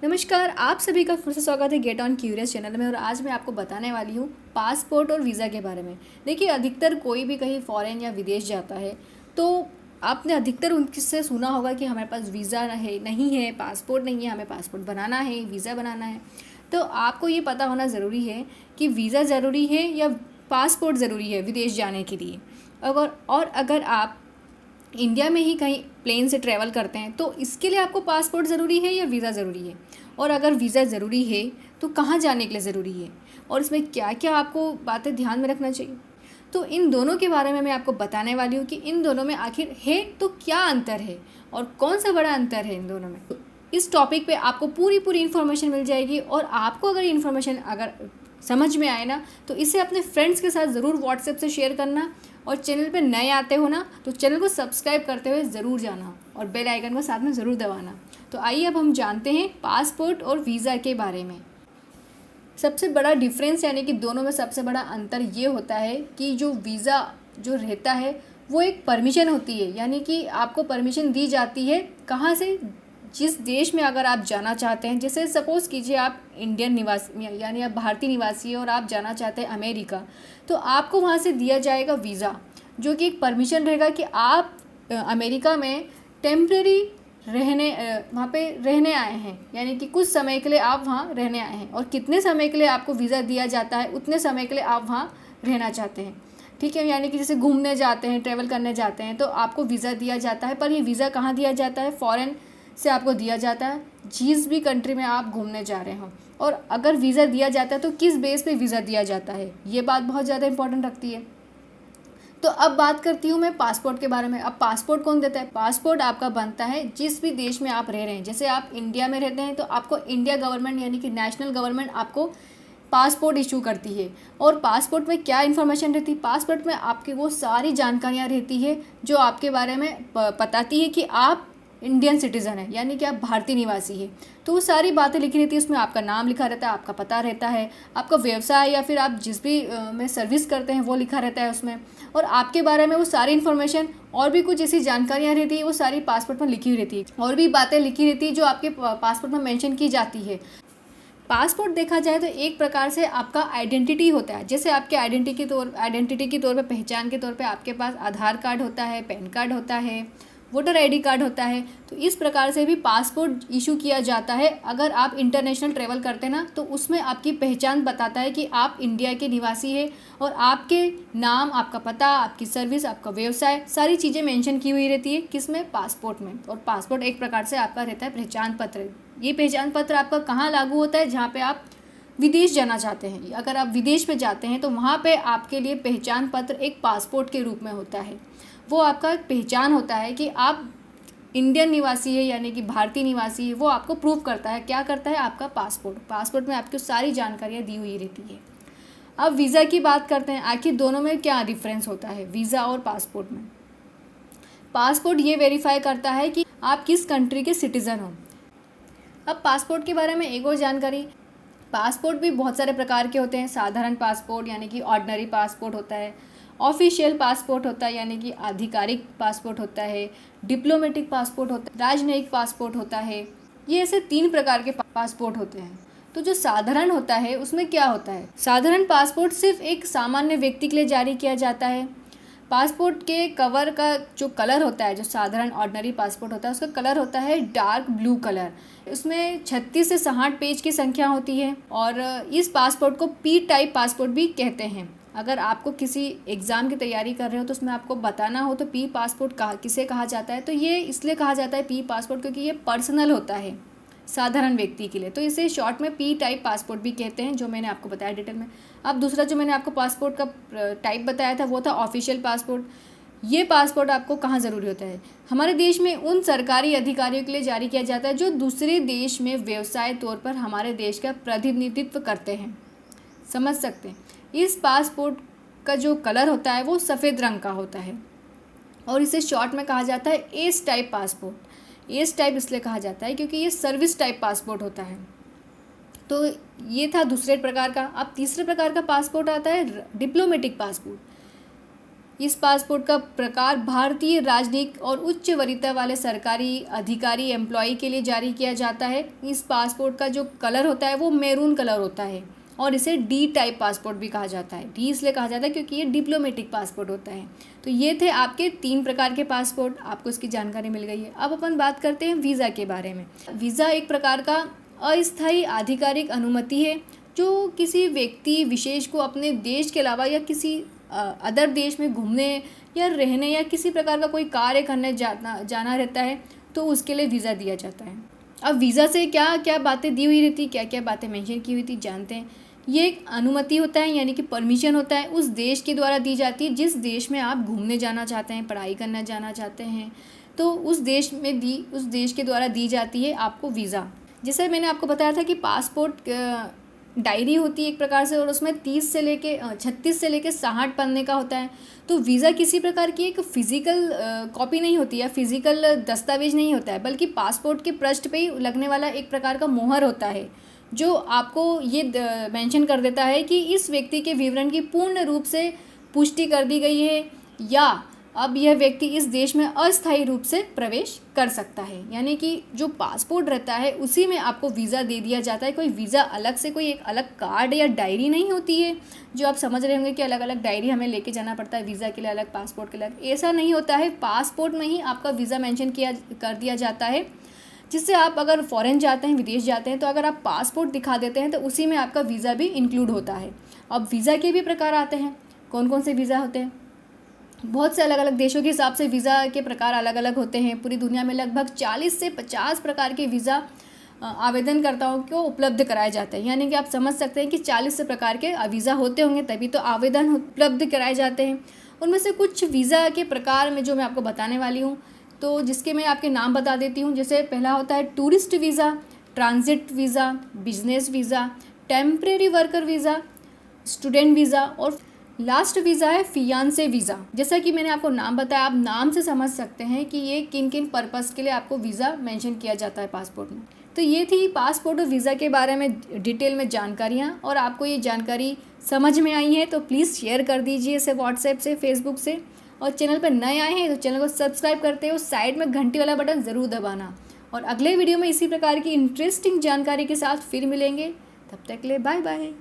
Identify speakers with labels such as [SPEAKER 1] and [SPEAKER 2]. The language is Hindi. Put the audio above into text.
[SPEAKER 1] नमस्कार, आप सभी का फिर से स्वागत है गेट ऑन क्यूरियस चैनल में। और आज मैं आपको बताने वाली हूँ पासपोर्ट और वीज़ा के बारे में। देखिए, अधिकतर कोई भी कहीं फॉरेन या विदेश जाता है तो आपने अधिकतर उनसे सुना होगा कि हमारे पास वीज़ा नहीं है, पासपोर्ट नहीं है, हमें पासपोर्ट बनाना है, वीज़ा बनाना है। तो आपको ये पता होना ज़रूरी है कि वीज़ा ज़रूरी है या पासपोर्ट ज़रूरी है विदेश जाने के लिए। अगर आप इंडिया में ही कहीं प्लेन से ट्रैवल करते हैं तो इसके लिए आपको पासपोर्ट ज़रूरी है या वीज़ा ज़रूरी है। और अगर वीज़ा ज़रूरी है तो कहाँ जाने के लिए ज़रूरी है और इसमें क्या क्या आपको बातें ध्यान में रखना चाहिए। तो इन दोनों के बारे में मैं आपको बताने वाली हूँ कि इन दोनों में आखिर है तो क्या अंतर है और कौन सा बड़ा अंतर है इन दोनों में। इस टॉपिक पे आपको पूरी इन्फॉर्मेशन मिल जाएगी। और आपको अगर इन्फॉर्मेशन अगर समझ में आए ना तो इसे अपने फ्रेंड्स के साथ ज़रूर व्हाट्सएप से शेयर करना। और चैनल पे नए आते हो ना तो चैनल को सब्सक्राइब करते हुए ज़रूर जाना और बेल आइकन को साथ में ज़रूर दबाना। तो आइए अब हम जानते हैं पासपोर्ट और वीज़ा के बारे में। सबसे बड़ा डिफरेंस यानी कि दोनों में सबसे बड़ा अंतर ये होता है कि जो वीज़ा जो रहता है वो एक परमिशन होती है, यानी कि आपको परमिशन दी जाती है कहाँ से, जिस देश में अगर आप जाना चाहते हैं। जैसे सपोज़ कीजिए आप इंडियन निवासी यानी आप भारतीय निवासी हैं और आप जाना चाहते हैं अमेरिका, तो आपको वहाँ से दिया जाएगा वीज़ा, जो कि एक परमिशन रहेगा कि आप अमेरिका में टेम्प्रेरी वहाँ पे रहने आए हैं, यानी कि कुछ समय के लिए आप वहाँ रहने आए हैं और कितने समय के लिए आपको वीज़ा दिया जाता है उतने समय के लिए आप वहाँ रहना चाहते हैं। ठीक है, यानी कि जैसे घूमने जाते हैं, ट्रैवल करने जाते हैं तो आपको वीज़ा दिया जाता है। पर ये वीज़ा कहाँ दिया जाता है? फ़ॉरेन से आपको दिया जाता है, जिस भी कंट्री में आप घूमने जा रहे हो। और अगर वीज़ा दिया जाता है तो किस बेस पे वीज़ा दिया जाता है, ये बात बहुत ज़्यादा इंपॉर्टेंट रखती है। तो अब बात करती हूँ मैं पासपोर्ट के बारे में। अब पासपोर्ट कौन देता है? पासपोर्ट आपका बनता है जिस भी देश में आप रह रहे हैं। जैसे आप इंडिया में रहते हैं तो आपको इंडिया गवर्नमेंट यानी कि नेशनल गवर्नमेंट आपको पासपोर्ट इशू करती है। और पासपोर्ट में क्या इन्फॉर्मेशन रहती है? पासपोर्ट में आपकी वो सारी जानकारियाँ रहती है जो आपके बारे में बताती है कि आप इंडियन सिटीज़न है, यानी कि आप भारतीय निवासी है। तो वो सारी बातें लिखी रहती है, उसमें आपका नाम लिखा रहता है, आपका पता रहता है, आपका व्यवसाय या फिर आप जिस भी में सर्विस करते हैं वो लिखा रहता है उसमें। और आपके बारे में वो सारी इन्फॉर्मेशन और भी कुछ ऐसी जानकारियाँ रहती है वो सारी पासपोर्ट में लिखी हुई रहती है। और भी बातें लिखी रहती है जो आपके पासपोर्ट में मेंशन की जाती है। पासपोर्ट देखा जाए तो एक प्रकार से आपका आइडेंटिटी होता है। जैसे आपके आइडेंटिटी के तौर पे, पहचान के तौर पे आपके पास आधार कार्ड होता है, पैन कार्ड होता है, वोटर आईडी कार्ड होता है। तो इस प्रकार से भी पासपोर्ट इशू किया जाता है। अगर आप इंटरनेशनल ट्रैवल करते हैं ना तो उसमें आपकी पहचान बताता है कि आप इंडिया के निवासी हैं और आपके नाम, आपका पता, आपकी सर्विस, आपका व्यवसाय, सारी चीज़ें मेंशन की हुई रहती है किसमें? पासपोर्ट में। और पासपोर्ट एक प्रकार से आपका रहता है पहचान पत्र। ये पहचान पत्र आपका कहाँ लागू होता है? जहाँ पे आप विदेश जाना चाहते हैं। अगर आप विदेश में जाते हैं तो वहाँ पे आपके लिए पहचान पत्र एक पासपोर्ट के रूप में होता है। वो आपका पहचान होता है कि आप इंडियन निवासी है, यानी कि भारतीय निवासी है। वो आपको प्रूव करता है। क्या करता है? आपका पासपोर्ट में आपकी सारी जानकारियाँ दी हुई रहती है। अब वीज़ा की बात करते हैं। आखिर दोनों में क्या डिफरेंस होता है वीज़ा और पासपोर्ट में? पासपोर्ट ये वेरीफाई करता है कि आप किस कंट्री के सिटीज़न हो। अब पासपोर्ट के बारे में एक और जानकारी। पासपोर्ट भी बहुत सारे प्रकार के होते हैं। साधारण पासपोर्ट यानी कि ऑर्डिनरी पासपोर्ट होता है, ऑफिशियल पासपोर्ट होता है यानी कि आधिकारिक पासपोर्ट होता है, डिप्लोमेटिक पासपोर्ट होता है, राजनयिक पासपोर्ट होता है। ये ऐसे 3 प्रकार के पासपोर्ट होते हैं। तो जो साधारण होता है उसमें क्या होता है? साधारण पासपोर्ट सिर्फ एक सामान्य व्यक्ति के लिए जारी किया जाता है। पासपोर्ट के कवर का जो कलर होता है, जो साधारण ऑर्डिनरी पासपोर्ट होता है उसका कलर होता है डार्क ब्लू कलर। उसमें 36 से 60 पेज की संख्या होती है। और इस पासपोर्ट को पी टाइप पासपोर्ट भी कहते हैं। अगर आपको किसी एग्ज़ाम की तैयारी कर रहे हो तो उसमें आपको बताना हो तो पी पासपोर्ट किसे कहा जाता है, तो ये इसलिए कहा जाता है पी पासपोर्ट क्योंकि ये पर्सनल होता है साधारण व्यक्ति के लिए। तो इसे शॉर्ट में पी टाइप पासपोर्ट भी कहते हैं, जो मैंने आपको बताया डिटेल में। अब दूसरा जो मैंने आपको पासपोर्ट का टाइप बताया था वो था ऑफिशियल पासपोर्ट। ये पासपोर्ट आपको कहाँ ज़रूरी होता है? हमारे देश में उन सरकारी अधिकारियों के लिए जारी किया जाता है जो दूसरे देश में व्यवसाय तौर पर हमारे देश का प्रतिनिधित्व करते हैं। समझ सकते हैं? इस पासपोर्ट का जो कलर होता है वो सफ़ेद रंग का होता है और इसे शॉर्ट में कहा जाता है S type passport. S type इसलिए कहा जाता है क्योंकि ये सर्विस टाइप पासपोर्ट होता है। तो ये था दूसरे प्रकार का। अब तीसरे प्रकार का पासपोर्ट आता है डिप्लोमेटिक पासपोर्ट। इस पासपोर्ट का प्रकार भारतीय राजनयिक और उच्च वरीयता वाले सरकारी अधिकारी एम्प्लॉय के लिए जारी किया जाता है। इस पासपोर्ट का जो कलर होता है वो मैरून कलर होता है और इसे डी टाइप पासपोर्ट भी कहा जाता है। डी इसलिए कहा जाता है क्योंकि ये डिप्लोमेटिक पासपोर्ट होता है। तो ये थे आपके 3 प्रकार के पासपोर्ट, आपको इसकी जानकारी मिल गई है। अब अपन बात करते हैं वीज़ा के बारे में। वीज़ा एक प्रकार का अस्थायी आधिकारिक अनुमति है जो किसी व्यक्ति विशेष को अपने देश के अलावा या किसी अदर देश में घूमने या रहने या किसी प्रकार का कोई कार्य करने जाना रहता है तो उसके लिए वीज़ा दिया जाता है। अब वीज़ा से क्या क्या बातें दी हुई रहती, क्या क्या बातें मेंशन की हुई थी जानते हैं। ये एक अनुमति होता है यानी कि परमिशन होता है, उस देश के द्वारा दी जाती है जिस देश में आप घूमने जाना चाहते हैं, पढ़ाई करना जाना चाहते हैं, तो उस देश के द्वारा दी जाती है आपको वीज़ा। जैसे मैंने आपको बताया था कि पासपोर्ट डायरी होती है एक प्रकार से और उसमें 36 से लेके 60 पन्ने का होता है। तो वीज़ा किसी प्रकार की एक फ़िज़िकल कॉपी नहीं होती है, फ़िज़िकल दस्तावेज नहीं होता है, बल्कि पासपोर्ट के पृष्ठ पे ही लगने वाला एक प्रकार का मोहर होता है जो आपको ये मेंशन कर देता है कि इस व्यक्ति के विवरण की पूर्ण रूप से पुष्टि कर दी गई है या अब यह व्यक्ति इस देश में अस्थायी रूप से प्रवेश कर सकता है। यानी कि जो पासपोर्ट रहता है उसी में आपको वीज़ा दे दिया जाता है। कोई वीज़ा अलग से कोई एक अलग कार्ड या डायरी नहीं होती है जो आप समझ रहे होंगे कि अलग अलग डायरी हमें लेके जाना पड़ता है वीज़ा के लिए अलग, पासपोर्ट के अलग। ऐसा नहीं होता है, पासपोर्ट में ही आपका वीज़ा मेंशन कर दिया जाता है, जिससे आप अगर फ़ॉरेन जाते हैं, विदेश जाते हैं, तो अगर आप पासपोर्ट दिखा देते हैं तो उसी में आपका वीज़ा भी इंक्लूड होता है। अब वीज़ा के भी प्रकार आते हैं। कौन कौन से वीज़ा होते हैं? बहुत से अलग अलग देशों के हिसाब से वीज़ा के प्रकार अलग अलग होते हैं। पूरी दुनिया में लगभग 40 से 50 प्रकार के वीज़ा आवेदनकर्ताओं को उपलब्ध कराए जाते हैं। यानी कि आप समझ सकते हैं कि 40 से प्रकार के वीज़ा होते होंगे तभी तो आवेदन उपलब्ध कराए जाते हैं। उनमें से कुछ वीज़ा के प्रकार में जो मैं आपको बताने वाली हूँ, तो जिसके मैं आपके नाम बता देती हूँ। जैसे पहला होता है tourist visa, transit visa, business visa, temporary worker visa, student visa और लास्ट वीज़ा है फियांसे वीज़ा। जैसा कि मैंने आपको नाम बताया, आप नाम से समझ सकते हैं कि ये किन किन पर्पज़ के लिए आपको वीज़ा मेंशन किया जाता है पासपोर्ट में। तो ये थी पासपोर्ट और वीज़ा के बारे में डिटेल में जानकारियाँ, और आपको ये जानकारी समझ में आई है तो प्लीज़ शेयर कर दीजिए इसे व्हाट्सएप से, फेसबुक से। और चैनल पर नए आए हैं तो चैनल को सब्सक्राइब करते हो, साइड में घंटी वाला बटन ज़रूर दबाना। और अगले वीडियो में इसी प्रकार की इंटरेस्टिंग जानकारी के साथ फिर मिलेंगे। तब तक के लिए बाय बाय।